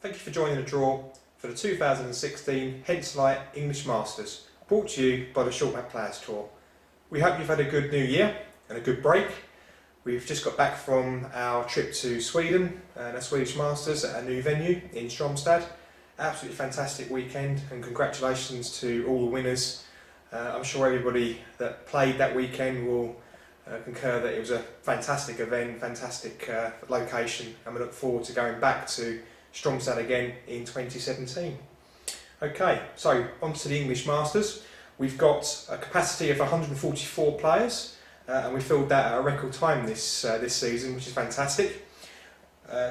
Thank you for joining the draw for the 2016 Henselite English Masters, brought to you by the Short Map Players Tour. We hope you've had a good new year and a good break. We've just got back from our trip to Sweden and a Swedish Masters at a new venue in Stromstad. Absolutely fantastic weekend, and congratulations to all the winners. I'm sure everybody that played that weekend will concur that it was a fantastic event, fantastic location, and we look forward to going back to Stromstad again in 2017. Okay, so on to the English Masters. We've got a capacity of 144 players, and we filled that at a record time this season, which is fantastic.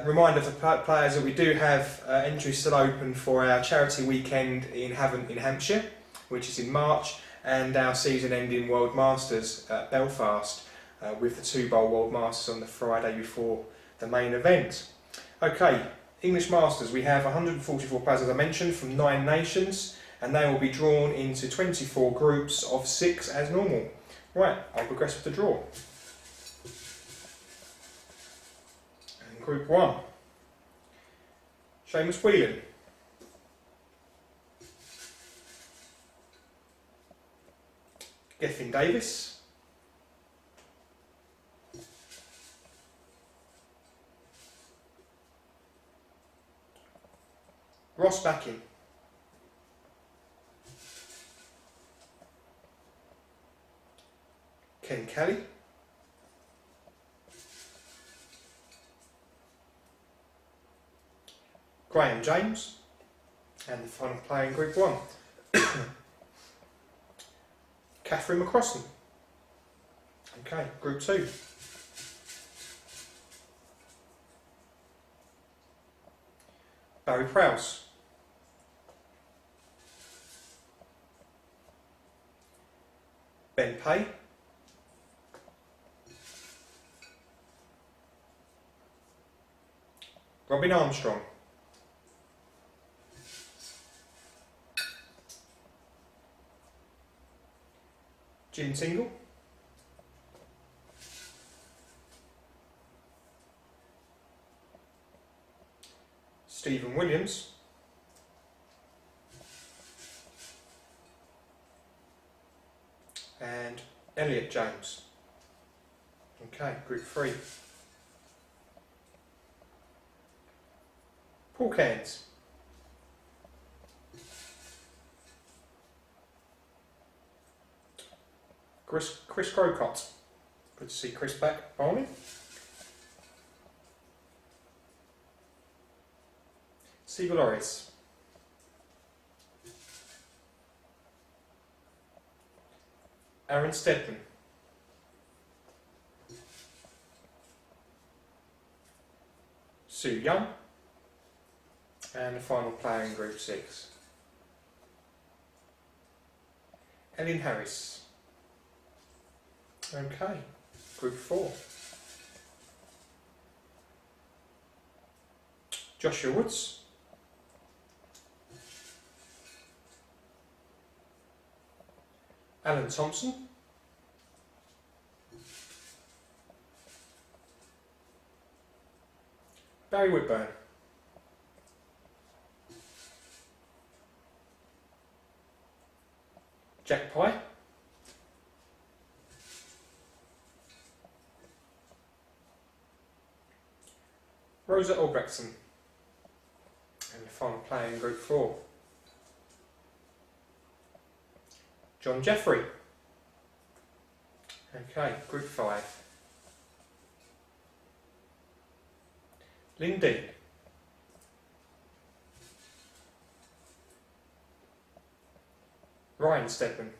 Reminder for players that we do have entries still open for our charity weekend in Havant in Hampshire, which is in March, and our season-ending World Masters at Belfast, with the 2-bowl World Masters on the Friday before the main event. Okay, English Masters, we have 144 players, as I mentioned, from 9 nations, and they will be drawn into 24 groups of 6 as normal. Right, I'll progress with the draw. And Group 1, Seamus Whelan. Gethin Davis. Ross Backin. Ken Kelly. Graham James. And the final player in Group 1. Catherine McCrossan. Okay, Group 2. Barry Prowse. Ben Pay. Robin Armstrong. Jim Tingle. Stephen Williams. And Elliot James. Okay, Group 3. Paul Cairns. Chris Crocott. Good to see Chris back bowling. Steve Loris. Aaron Stedman. Sue Young. And the final player in Group 6. Ellen Harris. Okay, Group 4. Joshua Woods. Alan Thompson. Barry Woodburn. Jack Pye. Rosa Albrechtsen. And the final player in Group 4. John Jeffrey. Okay, Group 5. Lynn Dean. Ryan Stedman.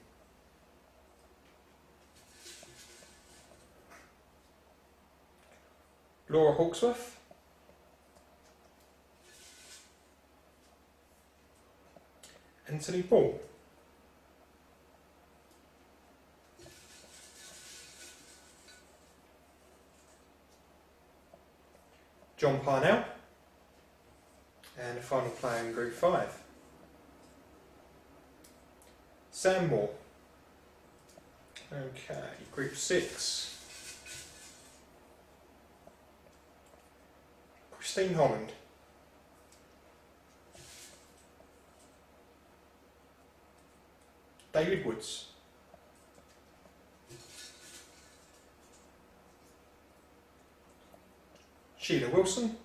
Laura Hawksworth. Anthony Paul. John Parnell. And the final player in Group 5. Sam Moore. Okay, Group 6. Christine Holland. David Woods. Sheila Wilson.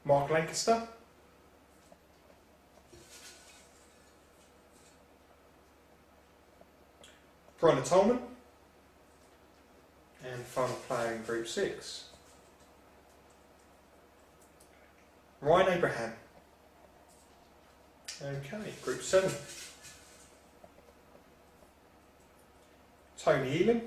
Mark Lancaster. Bronner Tolman. And final player in Group 6. Ryan Abraham. Okay, Group 7. Tony Elam.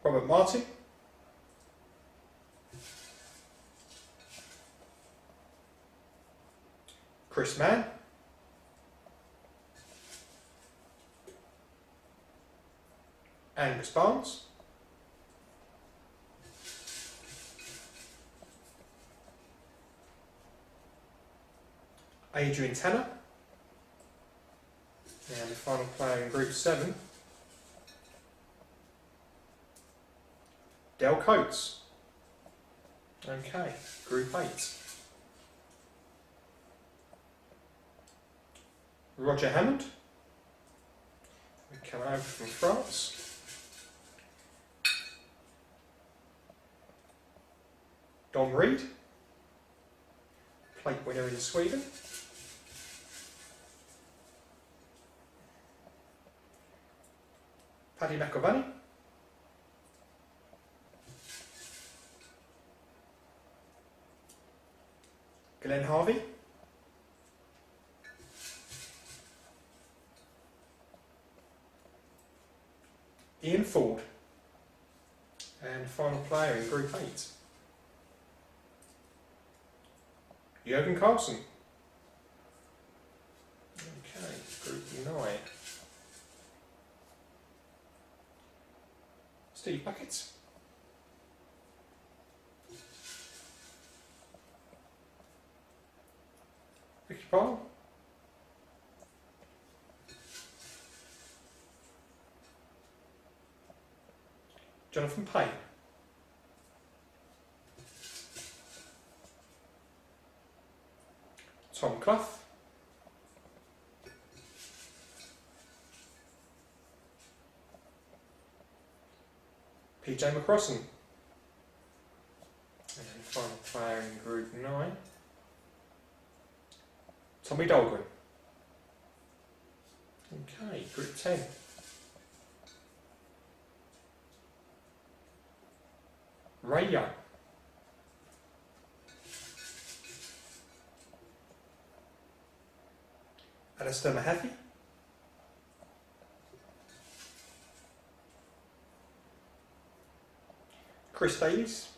Robert Martin. Chris Mann. Angus Barnes. Adrian Tanner. And the final player in Group 7, Del Coates. Okay, Group 8. Roger Hammond. We come over from France. Don Reed. Plate winner in Sweden. Paddy McAvaney. Glenn Harvey. Ian Ford. And final player in Group 8, Jürgen Carlson. Okay, Group 9. Steve Buckett. Ricky Paul. Jonathan Payne. Tom Clough. PJ McCrossan. And final player in Group 9, Tommy Dahlgren. Okay, Group 10. Ray Young. Alistair Mahaffey. Chris Davies.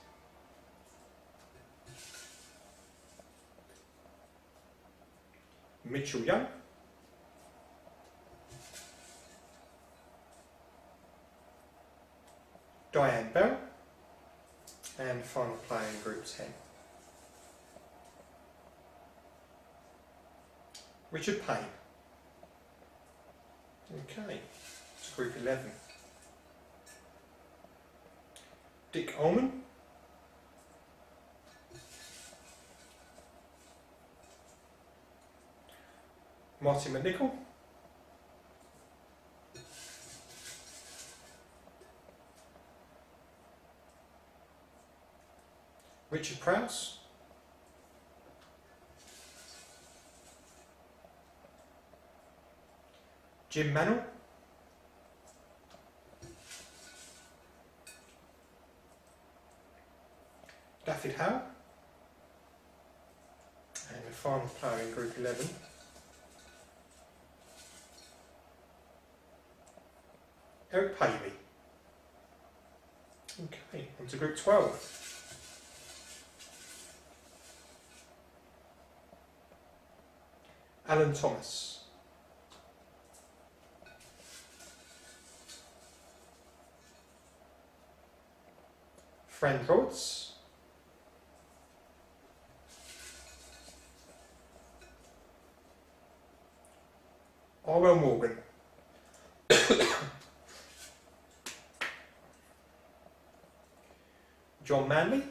Mitchell Young. Diane Bell. And final player in Group 10, Richard Payne. Okay, it's Group 11. Dick Ullman. Martin McNichol. Richard Prowse. Jim Mannell. Daffyd Howe. And the final player in Group 11, Eric Pavey. Okay, on to Group 12. Alan Thomas. Fran Rhodes. Orwell Morgan. John Manley,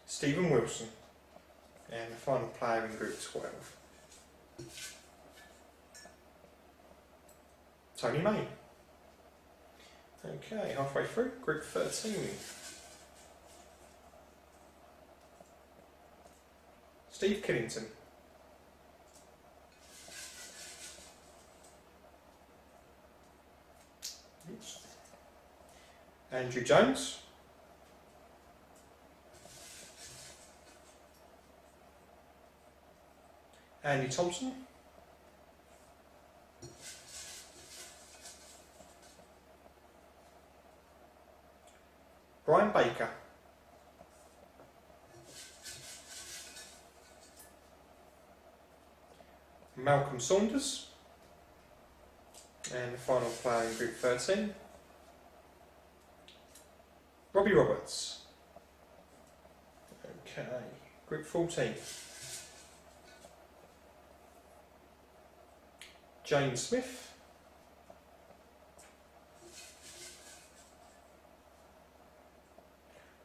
Stephen Wilson, and the final player in Group 12, Tony May. Okay, halfway through, Group 13. Steve Killington, Andrew Jones, Andy Thompson, Brian Baker, Malcolm Saunders, and the final player in Group 13, Robbie Roberts. Okay, Group 14. Jane Smith,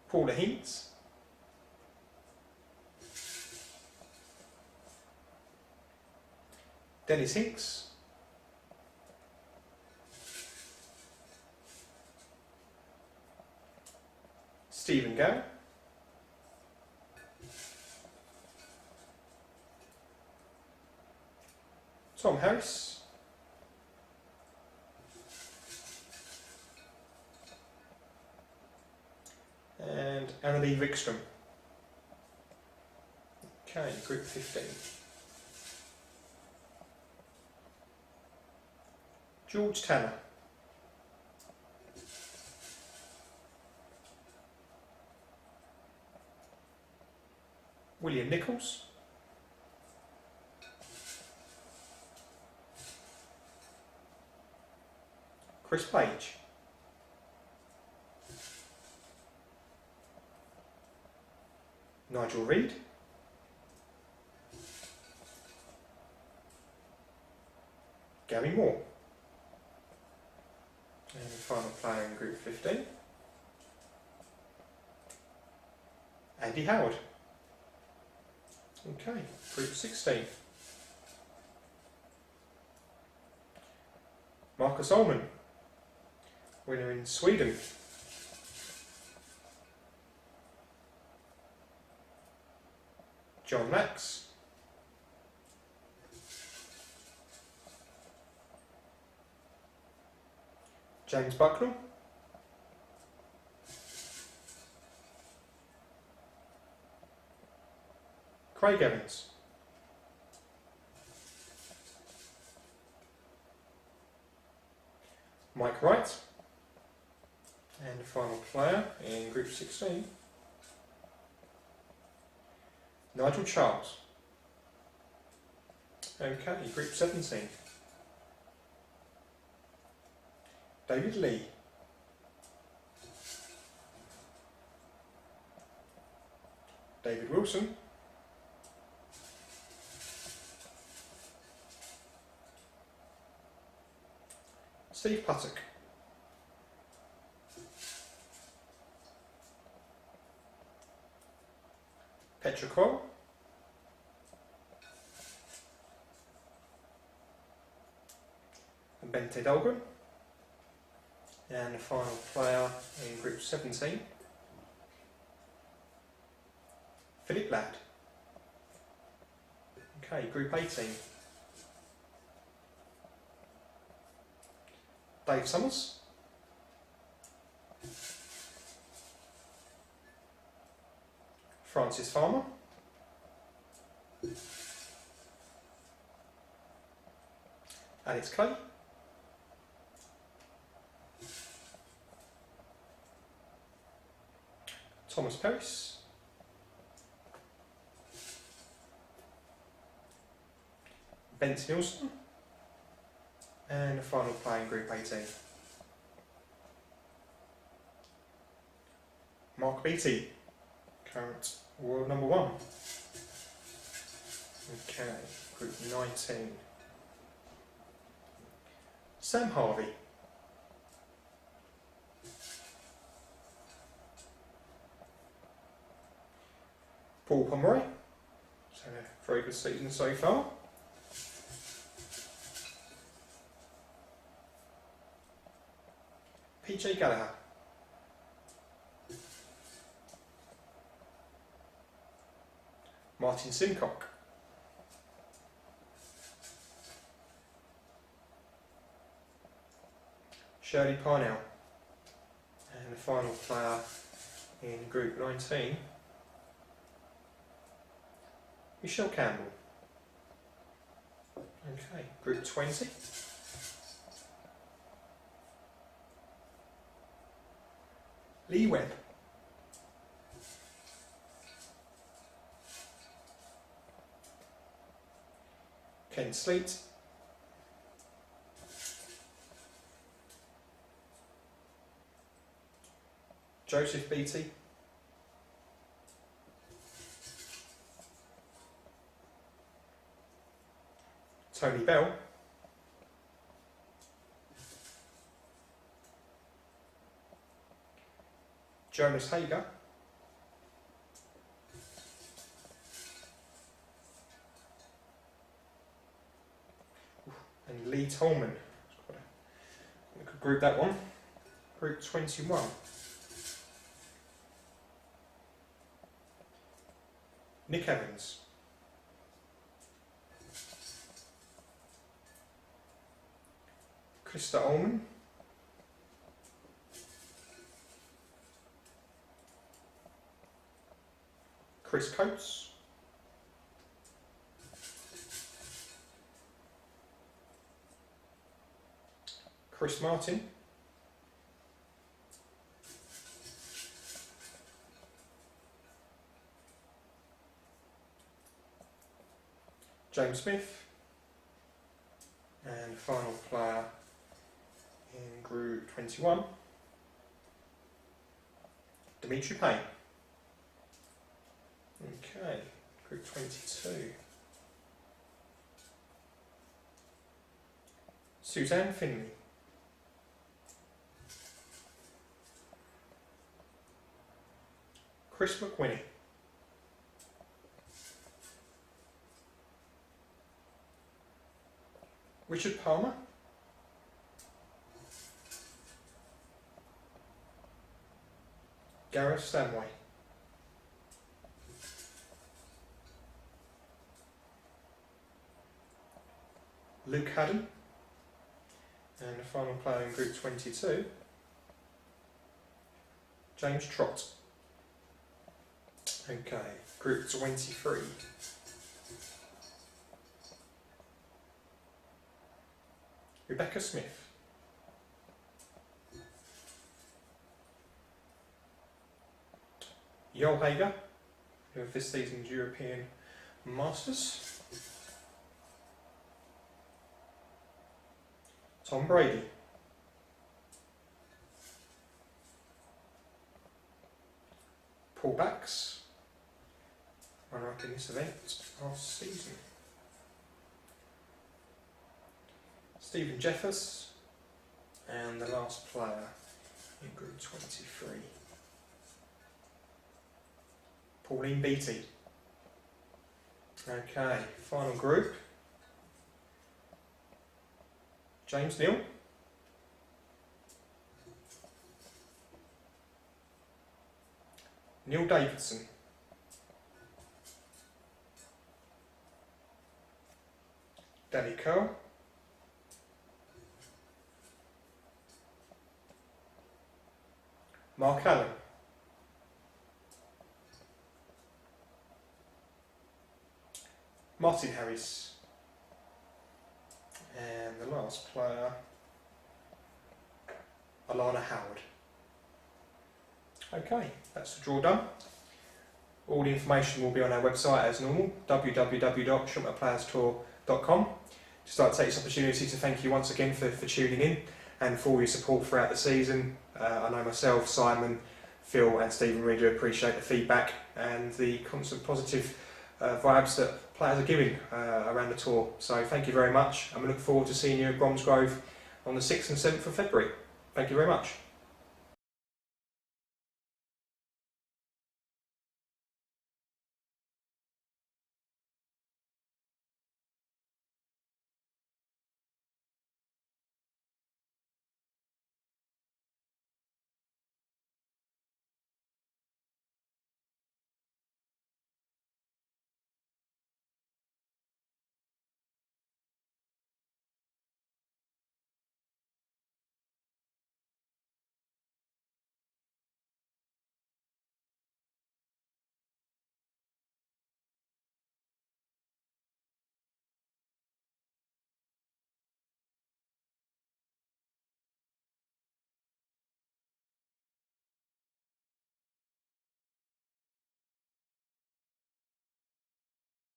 Paula Hinks, Dennis Hinks, Stephen Gow, Tom Harris, and Annalie Wikström. Okay, Group 15. George Tanner, William Nichols, Chris Page, Nigel Reed, Gary Moore, and the final player in Group 15, Andy Howard. Okay, Group 16. Marcus Ullman, winner in Sweden. John Max, James Bucknell, Craig Evans, Mike Wright, and the final player in Group 16, Nigel Charles. Okay, Group 17, David Lee, David Wilson, Steve Puttock, Petra Kroll, and Bente Dahlgren, and the final player in Group 17, Philip Ladd. Okay, Group 18, Dave Summers, Francis Farmer, Alex Clay, Thomas Peris, Bent Nielsen, and the final player in Group 18, Mark Beattie, current world number 1. Okay, Group 19. Sam Harvey. Paul Pomeroy. So a very good season so far. PJ Gallagher. Martin Simcock. Shirley Parnell. And the final player in Group 19, Michelle Campbell. Okay, Group 20. Lee Webb. Ken Sleet. Joseph Beattie. Tony Bell. Jonas Hager. And Lee Tolman. We could group that one. Group 21. Nick Evans. Krista Ullman. Chris Coates. Chris Martin. James Smith. And final player in Group 21, Dimitri Payne. Okay, Group 22. Suzanne Finley. Chris McWhinney. Richard Palmer. Gareth Stanway. Luke Haddon. And the final player in Group 22, James Trott. Okay, Group 23. Rebecca Smith. Joel Hager, of this season's European Masters. Tom Brady. Paul Bax, runner-up in this event last season. Stephen Jeffers, and the last player in Group 23, Pauline Beattie. Okay, final group. James Neal. Neil Davidson. Danny Curl. Mark Allen. Martin Harris. And the last player, Alana Howard. Okay, that's the draw done. All the information will be on our website as normal, www.shumatplayerstour.com. Just like to take this opportunity to thank you once again for tuning in and for all your support throughout the season. I know myself, Simon, Phil and Stephen really appreciate the feedback and the constant positive vibes that players are giving around the tour. So thank you very much. I'm looking forward to seeing you at Bromsgrove on the 6th and 7th of February. Thank you very much.